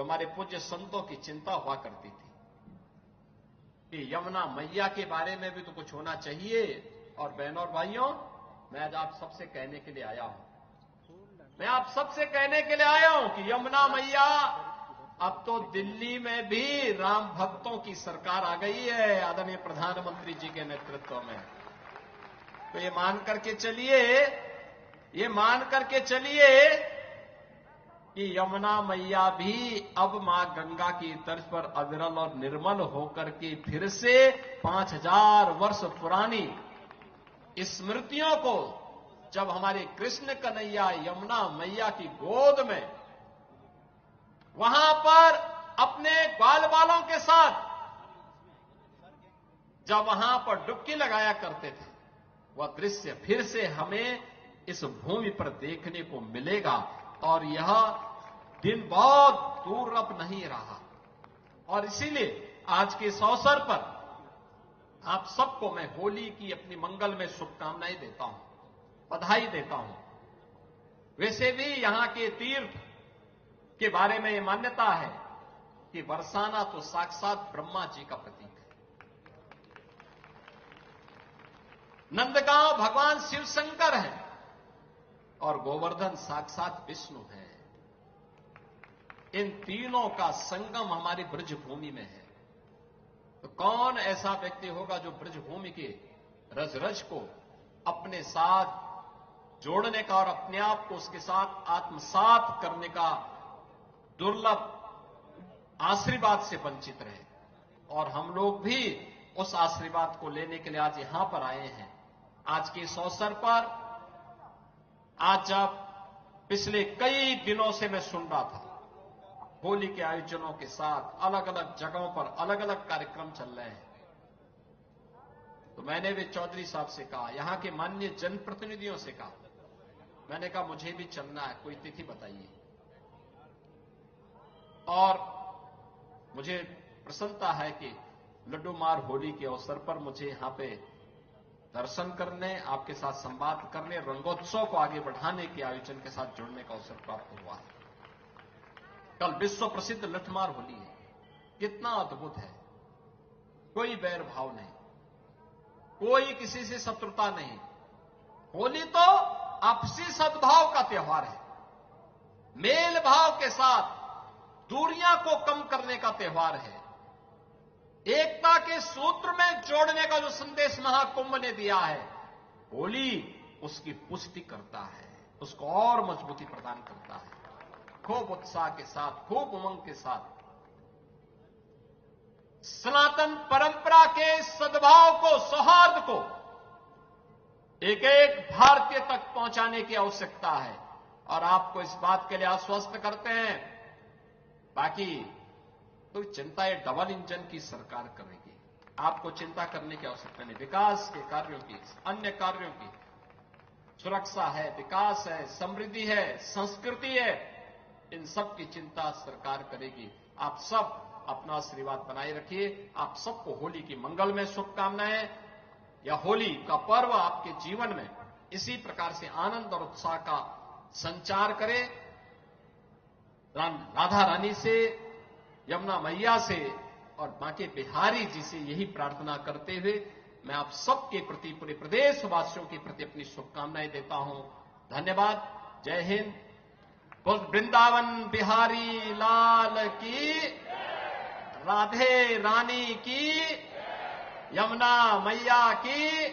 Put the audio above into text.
हमारे पूज्य संतों की चिंता हुआ करती थी कि यमुना मैया के बारे में भी तो कुछ होना चाहिए। और बहनों और भाइयों, मैं आज आप सबसे कहने के लिए आया हूं, मैं आप सबसे कहने के लिए आया हूं कि यमुना मैया, अब तो दिल्ली में भी राम भक्तों की सरकार आ गई है आदरणीय प्रधानमंत्री जी के नेतृत्व में। तो ये मान करके चलिए कि यमुना मैया भी अब मां गंगा की तर्ज पर अविरल और निर्मल होकर के फिर से 5000 वर्ष पुरानी स्मृतियों को, जब हमारे कृष्ण कन्हैया यमुना मैया की गोद में वहां पर अपने बाल बालों के साथ जब वहां पर डुबकी लगाया करते थे, वह दृश्य फिर से हमें इस भूमि पर देखने को मिलेगा। और यह दिन बहुत दूर अब नहीं रहा। और इसीलिए आज के इस अवसर पर आप सबको मैं होली की अपनी मंगल में शुभकामनाएं देता हूं, बधाई देता हूं। वैसे भी यहां के तीर्थ के बारे में यह मान्यता है कि बरसाना तो साक्षात ब्रह्मा जी का प्रतीक है। नंदगांव भगवान शिव शंकर है और गोवर्धन साक्षात विष्णु है। इन तीनों का संगम हमारी ब्रजभूमि में है। तो कौन ऐसा व्यक्ति होगा जो ब्रजभूमि के रज रज को अपने साथ जोड़ने का और अपने आप को उसके साथ आत्मसात करने का दुर्लभ आशीर्वाद से वंचित रहे। और हम लोग भी उस आशीर्वाद को लेने के लिए आज यहां पर आए हैं। आज के इस अवसर पर, आज जब पिछले कई दिनों से मैं सुन रहा था होली के आयोजनों के साथ अलग अलग जगहों पर अलग अलग कार्यक्रम चल रहे हैं, तो मैंने भी चौधरी साहब से कहा, यहां के माननीय जनप्रतिनिधियों से कहा, मैंने कहा मुझे भी चलना है, कोई तिथि बताइए। और मुझे प्रसन्नता है कि लड्डू मार होली के अवसर पर मुझे यहां पे दर्शन करने, आपके साथ संवाद करने, रंगोत्सव को आगे बढ़ाने के आयोजन के साथ जुड़ने का अवसर प्राप्त हुआ है। कल विश्व प्रसिद्ध लठमार होली है, कितना अद्भुत है। कोई बैर भाव नहीं, कोई किसी से शत्रुता नहीं। होली तो आपसी सद्भाव का त्योहार है, मेल भाव के साथ दूरियां को कम करने का त्योहार है, एकता के सूत्र में जोड़ने का जो संदेश महाकुंभ ने दिया है, होली उसकी पुष्टि करता है, उसको और मजबूती प्रदान करता है। खूब उत्साह के साथ, खूब उमंग के साथ सनातन परंपरा के सद्भाव को, सौहार्द को एक एक भारतीय तक पहुंचाने की आवश्यकता है। और आपको इस बात के लिए आश्वस्त करते हैं, बाकी तो चिंता ये डबल इंजन की सरकार करेगी, आपको चिंता करने की आवश्यकता नहीं। विकास के कार्यों की, अन्य कार्यों की, सुरक्षा है, विकास है, समृद्धि है, संस्कृति है, इन सब की चिंता सरकार करेगी। आप सब अपना आशीर्वाद बनाए रखिए। आप सबको होली की मंगल में शुभकामनाएं। यह होली का पर्व आपके जीवन में इसी प्रकार से आनंद और उत्साह का संचार करे। राधा रानी से, यमुना मैया से और बांके बिहारी जी से यही प्रार्थना करते हुए मैं आप सबके प्रति, पूरे प्रदेशवासियों के प्रति अपनी शुभकामनाएं देता हूं। धन्यवाद। जय हिंद। बोल वृंदावन बिहारी लाल की, राधे रानी की, यमुना मैया की।